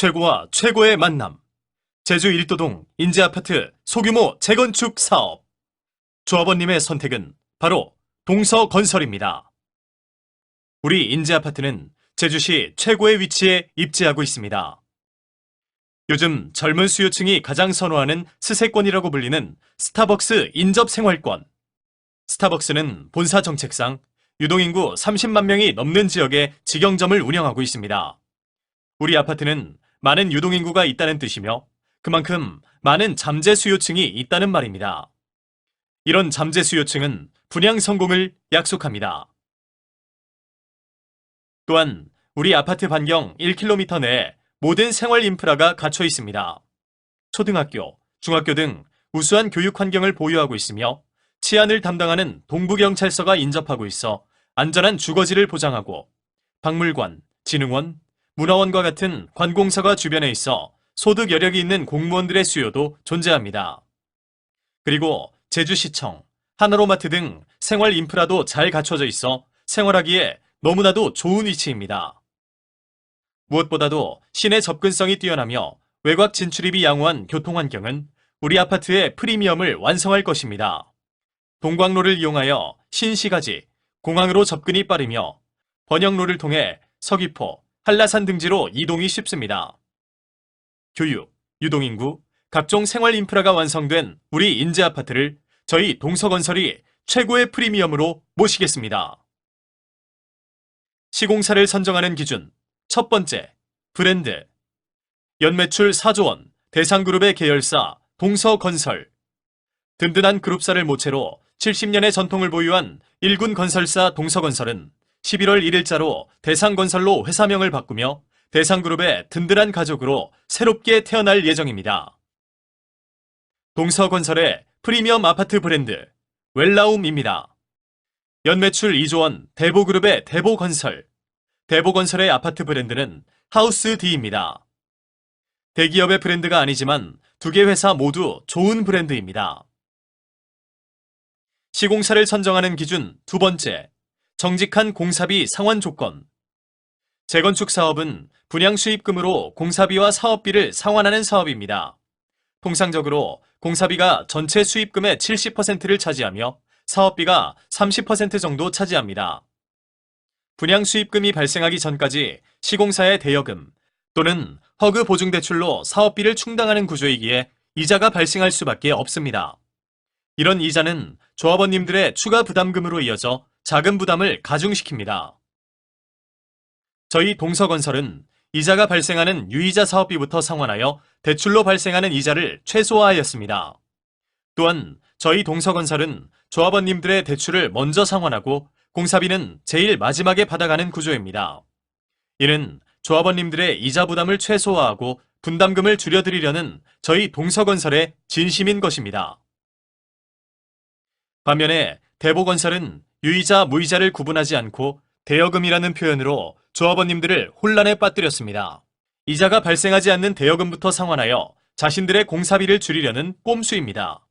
최고와 최고의 만남. 제주 일도동 인재아파트 소규모 재건축 사업. 조합원님의 선택은 바로 동서건설입니다. 우리 인재아파트는 제주시 최고의 위치에 입지하고 있습니다. 요즘 젊은 수요층이 가장 선호하는 스세권이라고 불리는 스타벅스 인접 생활권. 스타벅스는 본사 정책상 유동인구 30만 명이 넘는 지역에 직영점을 운영하고 있습니다. 우리 아파트는 많은 유동인구가 있다는 뜻이며 그만큼 많은 잠재 수요층이 있다는 말입니다. 이런 잠재 수요층은 분양 성공을 약속합니다. 또한 우리 아파트 반경 1km 내에 모든 생활 인프라가 갖춰 있습니다. 초등학교, 중학교 등 우수한 교육 환경을 보유하고 있으며 치안을 담당하는 동부경찰서가 인접하고 있어 안전한 주거지를 보장하고 박물관, 진흥원, 문화원과 같은 관공서가 주변에 있어 소득 여력이 있는 공무원들의 수요도 존재합니다. 그리고 제주시청, 하나로마트 등 생활 인프라도 잘 갖춰져 있어 생활하기에 너무나도 좋은 위치입니다. 무엇보다도 시내 접근성이 뛰어나며 외곽 진출입이 양호한 교통환경은 우리 아파트의 프리미엄을 완성할 것입니다. 동광로를 이용하여 신시가지, 공항으로 접근이 빠르며 번영로를 통해 서귀포, 한라산 등지로 이동이 쉽습니다. 교육, 유동인구, 각종 생활 인프라가 완성된 우리 인재아파트를 저희 동서건설이 최고의 프리미엄으로 모시겠습니다. 시공사를 선정하는 기준, 첫 번째, 브랜드. 연매출 4조 원, 대상그룹의 계열사 동서건설. 든든한 그룹사를 모체로 70년의 전통을 보유한 1군 건설사 동서건설은 11월 1일자로 대상건설로 회사명을 바꾸며 대상그룹의 든든한 가족으로 새롭게 태어날 예정입니다. 동서건설의 프리미엄 아파트 브랜드 웰라움입니다. 연매출 2조 원 대보그룹의 대보건설. 대보건설의 아파트 브랜드는 하우스D입니다. 대기업의 브랜드가 아니지만 두 개 회사 모두 좋은 브랜드입니다. 시공사를 선정하는 기준 두 번째, 정직한 공사비 상환 조건. 재건축 사업은 분양 수입금으로 공사비와 사업비를 상환하는 사업입니다. 통상적으로 공사비가 전체 수입금의 70%를 차지하며 사업비가 30% 정도 차지합니다. 분양 수입금이 발생하기 전까지 시공사의 대여금 또는 허그 보증대출로 사업비를 충당하는 구조이기에 이자가 발생할 수밖에 없습니다. 이런 이자는 조합원님들의 추가 부담금으로 이어져 자금 부담을 가중시킵니다. 저희 동서건설은 이자가 발생하는 유이자 사업비부터 상환하여 대출로 발생하는 이자를 최소화하였습니다. 또한 저희 동서건설은 조합원님들의 대출을 먼저 상환하고 공사비는 제일 마지막에 받아가는 구조입니다. 이는 조합원님들의 이자 부담을 최소화하고 분담금을 줄여드리려는 저희 동서건설의 진심인 것입니다. 반면에 대보건설은 유이자, 무이자를 구분하지 않고 대여금이라는 표현으로 조합원님들을 혼란에 빠뜨렸습니다. 이자가 발생하지 않는 대여금부터 상환하여 자신들의 공사비를 줄이려는 꼼수입니다.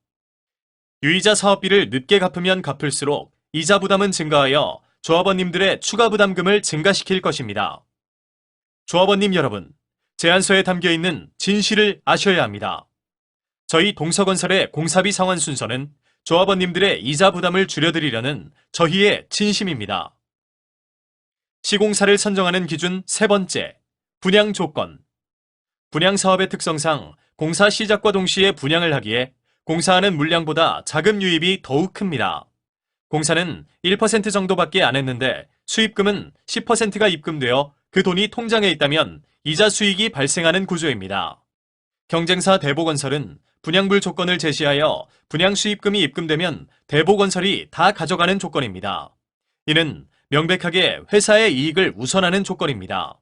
유이자 사업비를 늦게 갚으면 갚을수록 이자 부담은 증가하여 조합원님들의 추가 부담금을 증가시킬 것입니다. 조합원님 여러분, 제안서에 담겨있는 진실을 아셔야 합니다. 저희 동서건설의 공사비 상환 순서는 조합원님들의 이자 부담을 줄여드리려는 저희의 진심입니다. 시공사를 선정하는 기준 세 번째, 분양 조건. 분양 사업의 특성상 공사 시작과 동시에 분양을 하기에 공사하는 물량보다 자금 유입이 더욱 큽니다. 공사는 1% 정도밖에 안 했는데 수입금은 10%가 입금되어 그 돈이 통장에 있다면 이자 수익이 발생하는 구조입니다. 경쟁사 대보건설은 분양불 조건을 제시하여 분양 수입금이 입금되면 대보건설이 다 가져가는 조건입니다. 이는 명백하게 회사의 이익을 우선하는 조건입니다.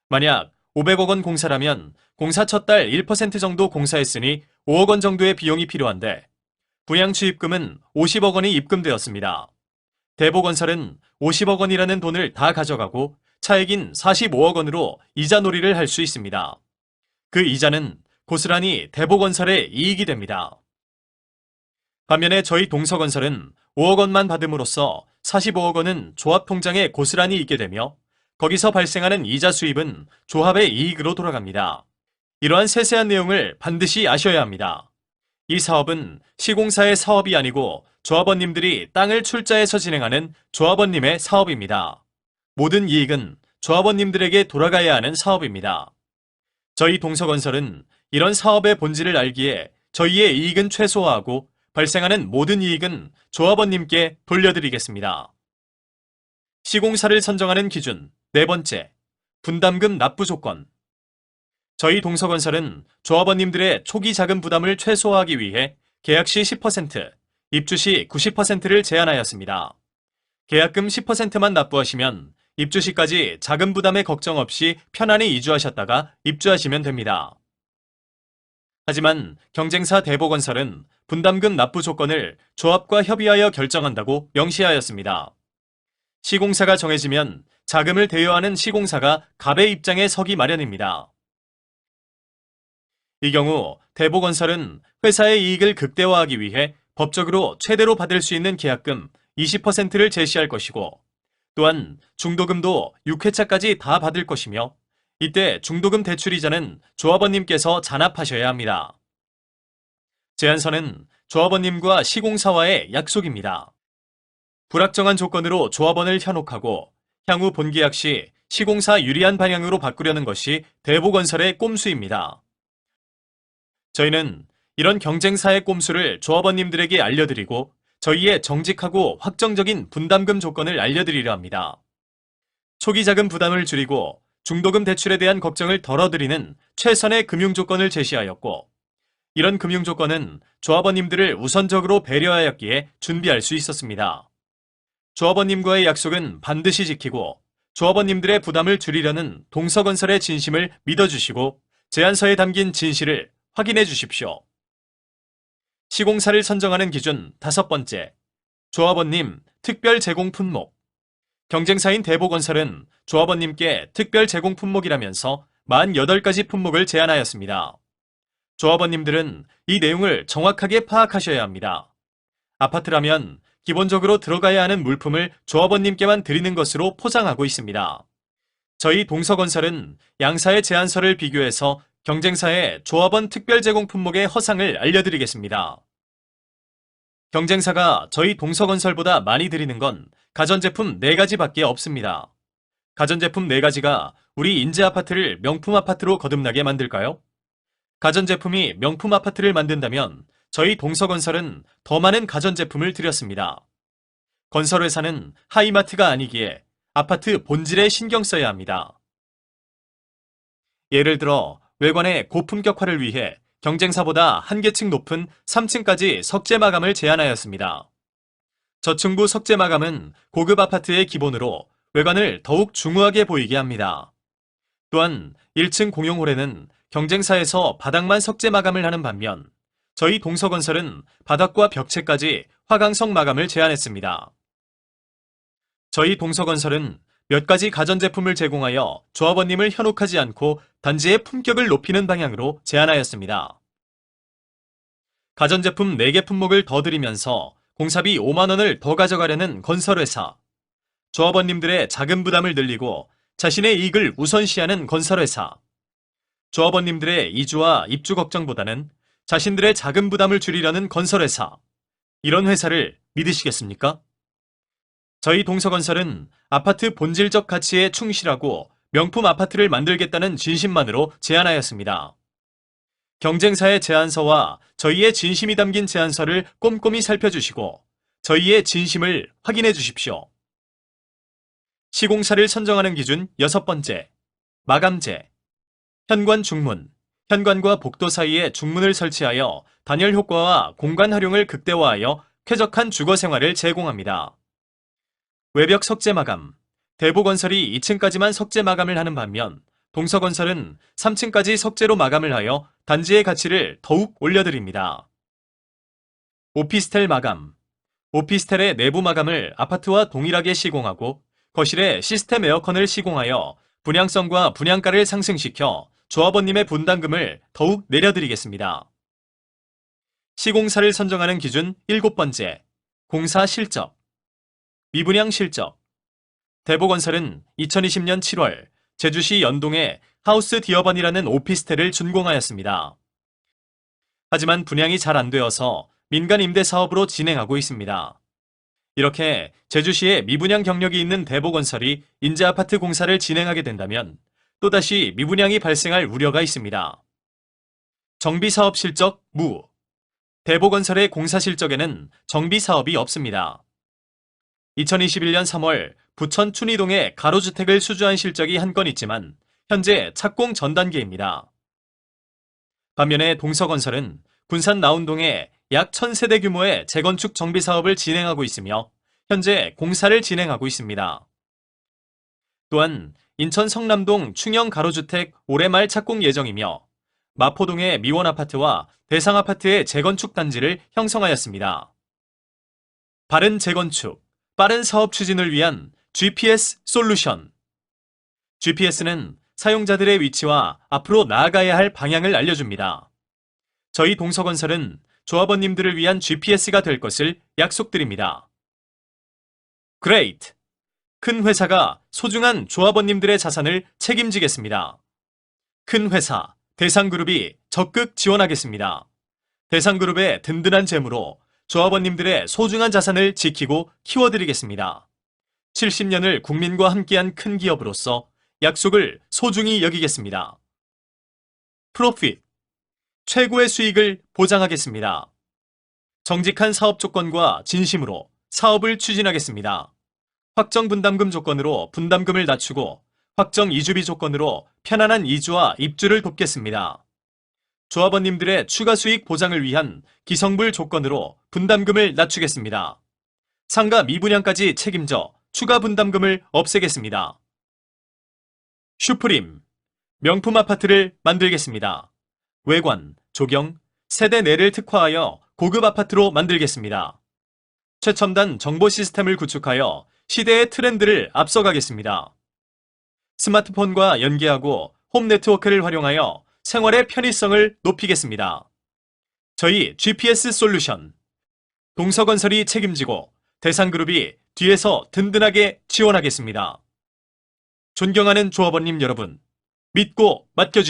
만약 500억 원 공사라면 공사 첫 달 1% 정도 공사했으니 5억 원 정도의 비용이 필요한데 분양 수입금은 50억 원이 입금되었습니다. 대보건설은 50억 원이라는 돈을 다 가져가고 차액인 45억 원으로 이자 놀이를 할 수 있습니다. 그 이자는 고스란히 대보건설의 이익이 됩니다. 반면에 저희 동서건설은 5억 원만 받음으로써 45억 원은 조합통장에 고스란히 있게 되며 거기서 발생하는 이자 수입은 조합의 이익으로 돌아갑니다. 이러한 세세한 내용을 반드시 아셔야 합니다. 이 사업은 시공사의 사업이 아니고 조합원님들이 땅을 출자해서 진행하는 조합원님의 사업입니다. 모든 이익은 조합원님들에게 돌아가야 하는 사업입니다. 저희 동서건설은 이런 사업의 본질을 알기에 저희의 이익은 최소화하고 발생하는 모든 이익은 조합원님께 돌려드리겠습니다. 시공사를 선정하는 기준 네 번째, 분담금 납부 조건. 저희 동서건설은 조합원님들의 초기 자금 부담을 최소화하기 위해 계약 시 10%, 입주 시 90%를 제한하였습니다. 계약금 10%만 납부하시면 입주 시까지 자금 부담에 걱정 없이 편안히 이주하셨다가 입주하시면 됩니다. 하지만 경쟁사 대보건설은 분담금 납부 조건을 조합과 협의하여 결정한다고 명시하였습니다. 시공사가 정해지면 자금을 대여하는 시공사가 갑의 입장에 서기 마련입니다. 이 경우 대보건설은 회사의 이익을 극대화하기 위해 법적으로 최대로 받을 수 있는 계약금 20%를 제시할 것이고, 또한 중도금도 6회차까지 다 받을 것이며, 이때 중도금 대출이자는 조합원님께서 잔압하셔야 합니다. 제안서는 조합원님과 시공사와의 약속입니다. 불확정한 조건으로 조합원을 현혹하고 향후 본계약 시 시공사 유리한 방향으로 바꾸려는 것이 대보건설의 꼼수입니다. 저희는 이런 경쟁사의 꼼수를 조합원님들에게 알려드리고 저희의 정직하고 확정적인 분담금 조건을 알려드리려 합니다. 초기 자금 부담을 줄이고 중도금 대출에 대한 걱정을 덜어드리는 최선의 금융 조건을 제시하였고, 이런 금융 조건은 조합원님들을 우선적으로 배려하였기에 준비할 수 있었습니다. 조합원님과의 약속은 반드시 지키고 조합원님들의 부담을 줄이려는 동서건설의 진심을 믿어주시고 제안서에 담긴 진실을 확인해 주십시오. 시공사를 선정하는 기준 다섯 번째, 조합원님 특별 제공 품목. 경쟁사인 대보건설은 조합원님께 특별 제공 품목이라면서 48가지 품목을 제안하였습니다. 조합원님들은 이 내용을 정확하게 파악하셔야 합니다. 아파트라면 기본적으로 들어가야 하는 물품을 조합원님께만 드리는 것으로 포장하고 있습니다. 저희 동서건설은 양사의 제안서를 비교해서 경쟁사의 조합원 특별 제공 품목의 허상을 알려드리겠습니다. 경쟁사가 저희 동서건설보다 많이 드리는 건 가전제품 4가지밖에 없습니다. 가전제품 4가지가 우리 인재아파트를 명품 아파트로 거듭나게 만들까요? 가전제품이 명품 아파트를 만든다면 저희 동서건설은 더 많은 가전제품을 드렸습니다. 건설회사는 하이마트가 아니기에 아파트 본질에 신경 써야 합니다. 예를 들어 외관의 고품격화를 위해 경쟁사보다 한 계층 높은 3층까지 석재 마감을 제안하였습니다. 저층부 석재 마감은 고급 아파트의 기본으로 외관을 더욱 중후하게 보이게 합니다. 또한 1층 공용홀에는 경쟁사에서 바닥만 석재 마감을 하는 반면 저희 동서건설은 바닥과 벽체까지 화강석 마감을 제안했습니다. 저희 동서건설은 몇 가지 가전제품을 제공하여 조합원님을 현혹하지 않고 단지의 품격을 높이는 방향으로 제안하였습니다. 가전제품 4개 품목을 더 드리면서 공사비 5만 원을 더 가져가려는 건설회사, 조합원님들의 자금 부담을 늘리고 자신의 이익을 우선시하는 건설회사, 조합원님들의 이주와 입주 걱정보다는 자신들의 자금 부담을 줄이려는 건설회사, 이런 회사를 믿으시겠습니까? 저희 동서건설은 아파트 본질적 가치에 충실하고 명품 아파트를 만들겠다는 진심만으로 제안하였습니다. 경쟁사의 제안서와 저희의 진심이 담긴 제안서를 꼼꼼히 살펴주시고 저희의 진심을 확인해 주십시오. 시공사를 선정하는 기준 여섯 번째, 마감재. 현관 중문, 현관과 복도 사이에 중문을 설치하여 단열 효과와 공간 활용을 극대화하여 쾌적한 주거 생활을 제공합니다. 외벽 석재 마감. 대보건설이 2층까지만 석재 마감을 하는 반면 동서건설은 3층까지 석재로 마감을 하여 단지의 가치를 더욱 올려드립니다. 오피스텔 마감. 오피스텔의 내부 마감을 아파트와 동일하게 시공하고 거실에 시스템 에어컨을 시공하여 분양성과 분양가를 상승시켜 조합원님의 분담금을 더욱 내려드리겠습니다. 시공사를 선정하는 기준 일곱 번째, 공사 실적. 미분양 실적. 대보건설은 2020년 7월 제주시 연동에 하우스 디어번이라는 오피스텔을 준공하였습니다. 하지만 분양이 잘 안 되어서 민간 임대 사업으로 진행하고 있습니다. 이렇게 제주시에 미분양 경력이 있는 대보건설이 임대아파트 공사를 진행하게 된다면 또다시 미분양이 발생할 우려가 있습니다. 정비사업 실적 무. 대보건설의 공사 실적에는 정비사업이 없습니다. 2021년 3월 부천 춘희동에 가로주택을 수주한 실적이 한 건 있지만 현재 착공 전 단계입니다. 반면에 동서건설은 군산 나운동에 약 1000세대 규모의 재건축 정비 사업을 진행하고 있으며 현재 공사를 진행하고 있습니다. 또한 인천 성남동 충영 가로주택 올해 말 착공 예정이며 마포동의 미원아파트와 대상아파트의 재건축 단지를 형성하였습니다. 바른 재건축, 빠른 사업 추진을 위한 GPS 솔루션. GPS는 사용자들의 위치와 앞으로 나아가야 할 방향을 알려줍니다. 저희 동서건설은 조합원님들을 위한 GPS가 될 것을 약속드립니다. Great! 큰 회사가 소중한 조합원님들의 자산을 책임지겠습니다. 큰 회사, 대상그룹이 적극 지원하겠습니다. 대상그룹의 든든한 재무로 조합원님들의 소중한 자산을 지키고 키워드리겠습니다. 70년을 국민과 함께한 큰 기업으로서 약속을 소중히 여기겠습니다. 프로핏, 최고의 수익을 보장하겠습니다. 정직한 사업 조건과 진심으로 사업을 추진하겠습니다. 확정 분담금 조건으로 분담금을 낮추고 확정 이주비 조건으로 편안한 이주와 입주를 돕겠습니다. 조합원님들의 추가 수익 보장을 위한 기성불 조건으로 분담금을 낮추겠습니다. 상가 미분양까지 책임져 추가 분담금을 없애겠습니다. 슈프림, 명품 아파트를 만들겠습니다. 외관, 조경, 세대 내를 특화하여 고급 아파트로 만들겠습니다. 최첨단 정보 시스템을 구축하여 시대의 트렌드를 앞서가겠습니다. 스마트폰과 연계하고 홈 네트워크를 활용하여 생활의 편의성을 높이겠습니다. 저희 GPS 솔루션, 동서건설이 책임지고 대상그룹이 뒤에서 든든하게 지원하겠습니다. 존경하는 조합원님 여러분, 믿고 맡겨주십시오.